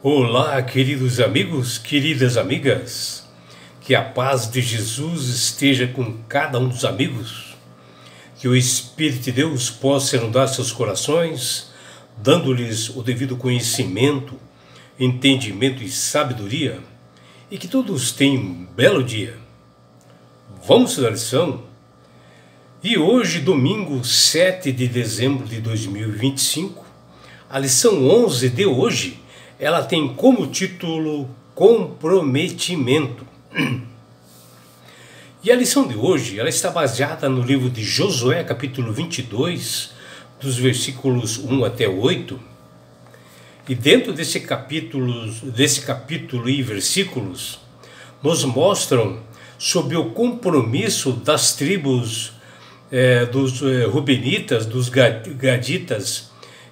Olá, queridos amigos, queridas amigas, que a paz de Jesus esteja com cada um dos amigos, que o Espírito de Deus possa inundar seus corações, dando-lhes o devido conhecimento, entendimento e sabedoria, e que todos tenham um belo dia. Vamos à lição? E hoje, domingo 7 de dezembro de 2025, a lição 11 de hoje, ela tem como título Comprometimento. E a lição de hoje, ela está baseada no livro de Josué, capítulo 22, dos versículos 1 até 8. E dentro desse capítulo e versículos, nos mostram sobre o compromisso das tribos dos Rubenitas, dos Gaditas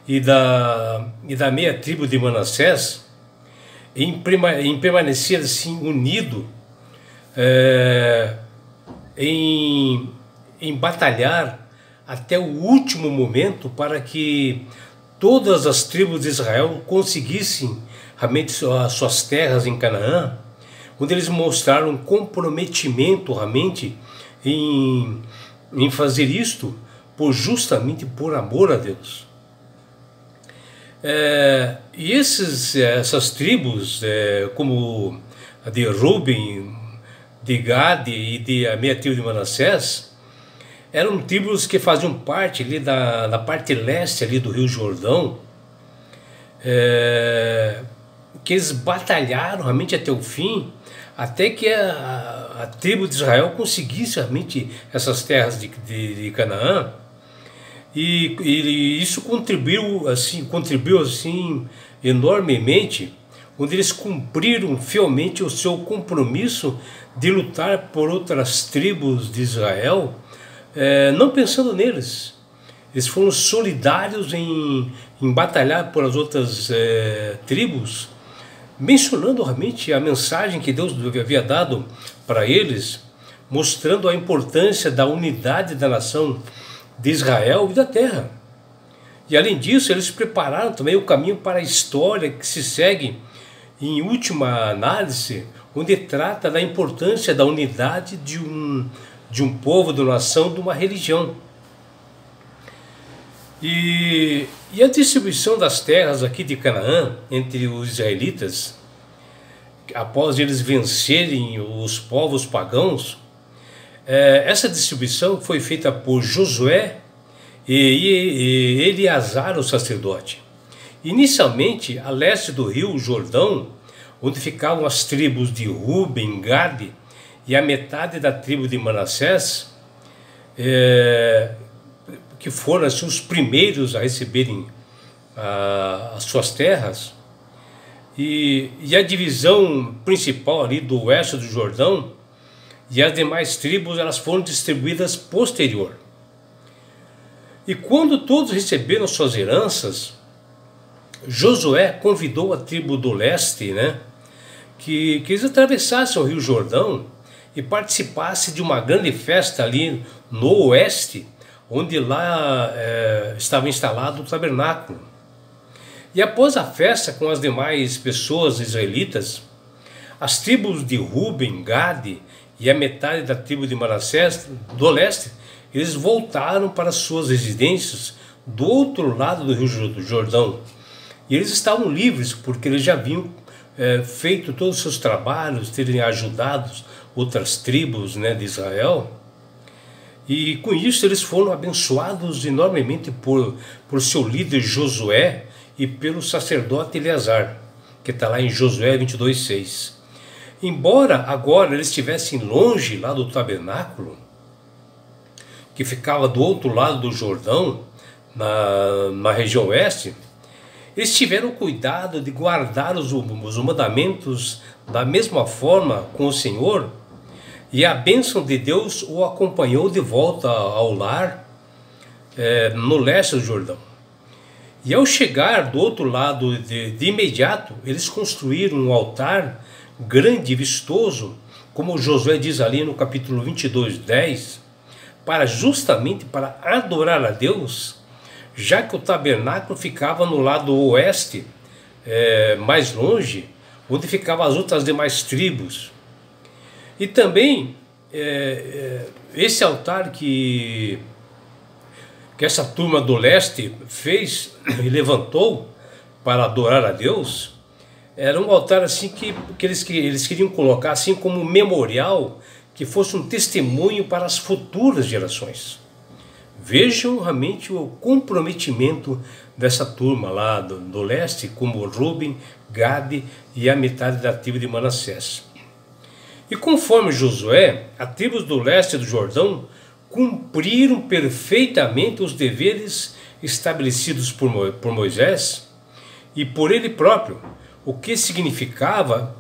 e da meia tribo de Manassés, em permanecer assim unido, em batalhar até o último momento para que todas as tribos de Israel conseguissem realmente as suas terras em Canaã, onde eles mostraram um comprometimento realmente em fazer isto justamente por amor a Deus. E essas tribos, como a de Ruben, de Gade e de a meia tribo de Manassés, eram tribos que faziam parte ali da parte leste ali do Rio Jordão, que eles batalharam realmente até o fim, até que a tribo de Israel conseguisse realmente essas terras de Canaã. E isso contribuiu assim enormemente, onde eles cumpriram fielmente o seu compromisso de lutar por outras tribos de Israel, não pensando neles. Eles foram solidários em batalhar por as outras tribos, mencionando realmente a mensagem que Deus havia dado para eles, mostrando a importância da unidade da nação de Israel e da terra. E além disso, eles prepararam também o caminho para a história que se segue em última análise, onde trata da importância da unidade de um povo, de uma nação, de uma religião. E a distribuição das terras aqui de Canaã entre os israelitas, após eles vencerem os povos pagãos, essa distribuição foi feita por Josué e Eleazar, o sacerdote. Inicialmente, a leste do rio Jordão, onde ficavam as tribos de Ruben, Gade e a metade da tribo de Manassés, que foram assim, os primeiros a receberem as suas terras, e a divisão principal ali do oeste do Jordão, e as demais tribos elas foram distribuídas posterior. E quando todos receberam suas heranças, Josué convidou a tribo do leste, que eles atravessassem o rio Jordão e participassem de uma grande festa ali no oeste, onde lá estava instalado o tabernáculo. E após a festa com as demais pessoas israelitas, as tribos de Ruben, Gade e a metade da tribo de Manassés do leste, eles voltaram para suas residências do outro lado do rio Jordão. E eles estavam livres, porque eles já haviam feito todos os seus trabalhos, terem ajudado outras tribos de Israel. E com isso eles foram abençoados enormemente por seu líder Josué e pelo sacerdote Eleazar, que está lá em Josué 22:6. Embora agora eles estivessem longe lá do tabernáculo, que ficava do outro lado do Jordão, na região oeste, eles tiveram cuidado de guardar os mandamentos da mesma forma com o Senhor, e a bênção de Deus o acompanhou de volta ao lar, no leste do Jordão. E ao chegar do outro lado, de imediato, eles construíram um altar grande e vistoso, como Josué diz ali no capítulo 22:10, justamente para adorar a Deus, já que o tabernáculo ficava no lado oeste mais longe, onde ficavam as outras demais tribos. E também esse altar que essa turma do leste fez e levantou para adorar a Deus, era um altar assim que eles queriam colocar assim como memorial, que fosse um testemunho para as futuras gerações. Vejam realmente o comprometimento dessa turma lá do leste, como Ruben, Gade e a metade da tribo de Manassés. E conforme Josué, as tribos do leste do Jordão cumpriram perfeitamente os deveres estabelecidos por Moisés e por ele próprio, o que significava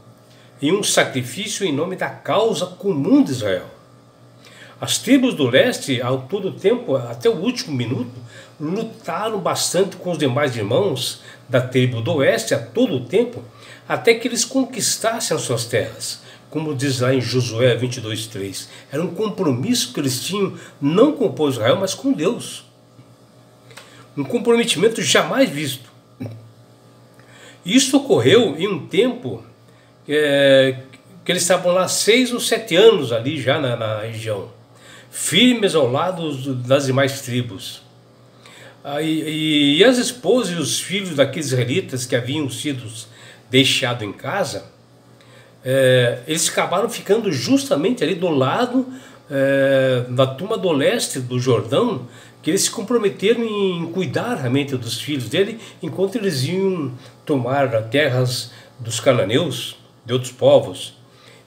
em um sacrifício em nome da causa comum de Israel. As tribos do leste, ao todo tempo, até o último minuto, lutaram bastante com os demais irmãos da tribo do oeste a todo o tempo, até que eles conquistassem as suas terras, como diz lá em Josué 22:3. Era um compromisso que eles tinham, não com o povo de Israel, mas com Deus. Um comprometimento jamais visto. Isso ocorreu em um tempo que eles estavam lá 6 ou 7 anos ali já na região, firmes ao lado das demais tribos. E as esposas e os filhos daqueles israelitas que haviam sido deixados em casa, eles acabaram ficando justamente ali do lado da turma do leste do Jordão, que eles se comprometeram em cuidar realmente dos filhos dele, enquanto eles iam tomar terras dos cananeus, de outros povos.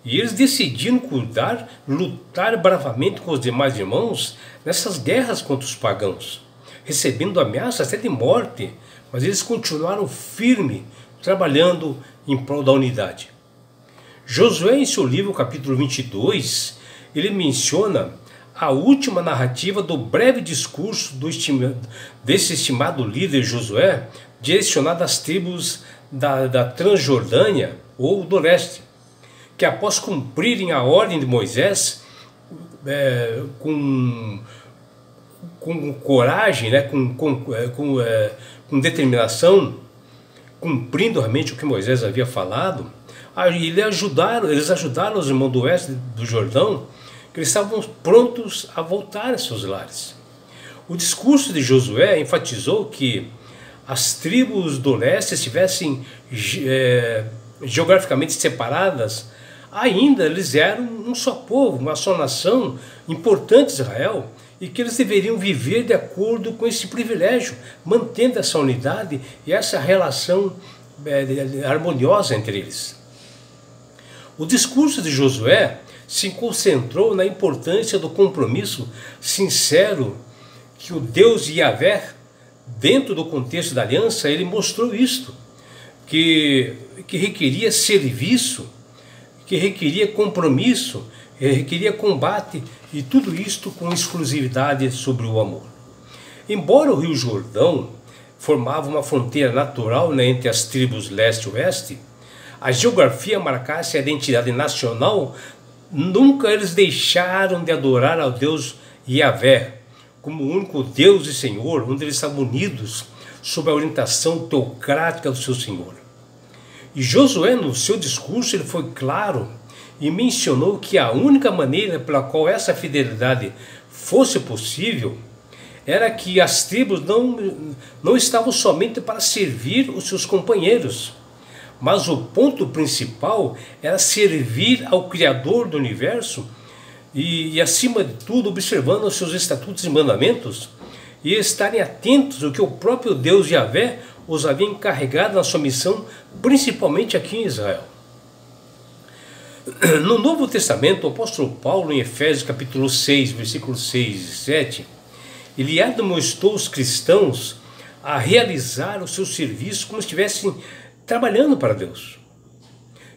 E eles decidiram cuidar, lutar bravamente com os demais irmãos nessas guerras contra os pagãos, recebendo ameaças até de morte, mas eles continuaram firmes, trabalhando em prol da unidade. Josué, em seu livro, capítulo 22, ele menciona a última narrativa do breve discurso desse estimado líder Josué, direcionado às tribos da Transjordânia ou do leste, que após cumprirem a ordem de Moisés, com coragem, né, com determinação, cumprindo realmente o que Moisés havia falado, eles ajudaram os irmãos do oeste do Jordão, que eles estavam prontos a voltar a seus lares. O discurso de Josué enfatizou que as tribos do leste estivessem geograficamente separadas, ainda eles eram um só povo, uma só nação importante de Israel, e que eles deveriam viver de acordo com esse privilégio, mantendo essa unidade e essa relação harmoniosa entre eles. O discurso de Josué se concentrou na importância do compromisso sincero que o Deus Yahvé, dentro do contexto da aliança, ele mostrou isto, que requeria serviço, que requeria compromisso, requeria combate, e tudo isto com exclusividade sobre o amor. Embora o Rio Jordão formava uma fronteira natural, né, entre as tribos leste e oeste, a geografia marcasse a identidade nacional, nunca eles deixaram de adorar ao Deus Yahvé como o único Deus e Senhor, onde eles estavam unidos sob a orientação teocrática do seu Senhor. E Josué, no seu discurso, ele foi claro e mencionou que a única maneira pela qual essa fidelidade fosse possível era que as tribos não estavam somente para servir os seus companheiros, mas o ponto principal era servir ao Criador do universo e acima de tudo, observando os seus estatutos e mandamentos e estarem atentos ao que o próprio Deus Yahvé os havia encarregado na sua missão, principalmente aqui em Israel. No Novo Testamento, o apóstolo Paulo, em Efésios capítulo 6, versículos 6 e 7, ele admoestou os cristãos a realizar o seu serviço como se estivessem trabalhando para Deus.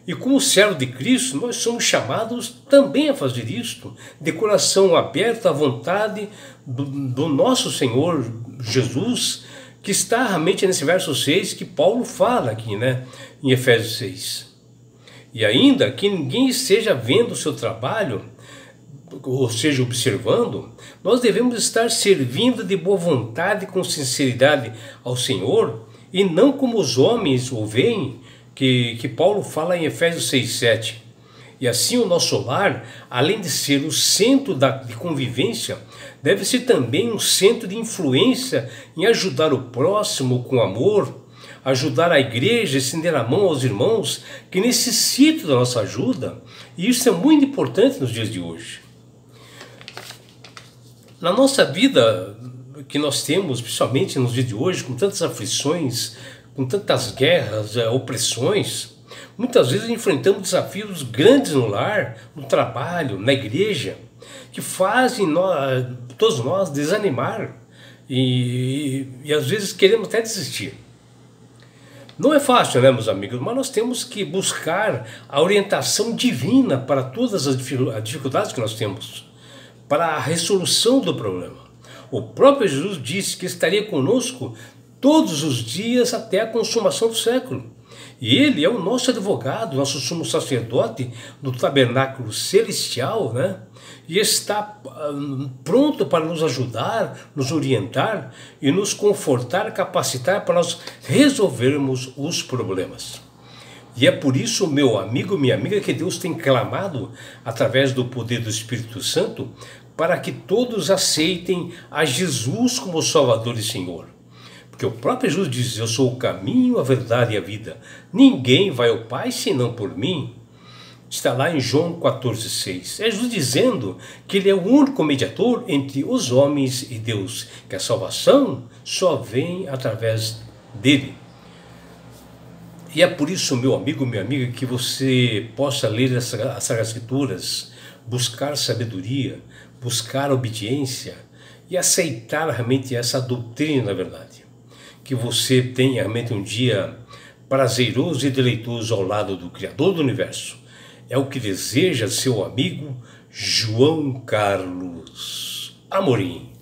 E como servo de Cristo, nós somos chamados também a fazer isto, de coração aberto à vontade do nosso Senhor Jesus, que está realmente nesse verso 6 que Paulo fala aqui, né, em Efésios 6. E ainda que ninguém esteja vendo o seu trabalho, ou seja, observando, nós devemos estar servindo de boa vontade, com sinceridade ao Senhor, e não como os homens o veem, que Paulo fala em Efésios 6:7. E assim o nosso lar, além de ser o centro de convivência, deve ser também um centro de influência em ajudar o próximo com amor, ajudar a igreja, estender a mão aos irmãos que necessitam da nossa ajuda. E isso é muito importante nos dias de hoje. Na nossa vida que nós temos, principalmente nos dias de hoje, com tantas aflições, com tantas guerras, opressões, muitas vezes enfrentamos desafios grandes no lar, no trabalho, na igreja, que fazem todos nós desanimar e às vezes queremos até desistir. Não é fácil, né, meus amigos? Mas nós temos que buscar a orientação divina para todas as dificuldades que nós temos, para a resolução do problema. O próprio Jesus disse que estaria conosco todos os dias até a consumação do século. E Ele é o nosso advogado, nosso sumo sacerdote do tabernáculo celestial, né? E está pronto para nos ajudar, nos orientar e nos confortar, capacitar para nós resolvermos os problemas. E é por isso, meu amigo, minha amiga, que Deus tem clamado através do poder do Espírito Santo para que todos aceitem a Jesus como Salvador e Senhor. Porque o próprio Jesus diz: eu sou o caminho, a verdade e a vida. Ninguém vai ao Pai senão por mim. Está lá em João 14,6. É Jesus dizendo que Ele é o único mediador entre os homens e Deus, que a salvação só vem através dele. E é por isso, meu amigo, minha amiga, que você possa ler as Sagradas Escrituras, buscar sabedoria, buscar obediência e aceitar realmente essa doutrina da verdade. Que você tenha realmente um dia prazeroso e deleitoso ao lado do Criador do Universo. É o que deseja seu amigo João Carlos Amorim.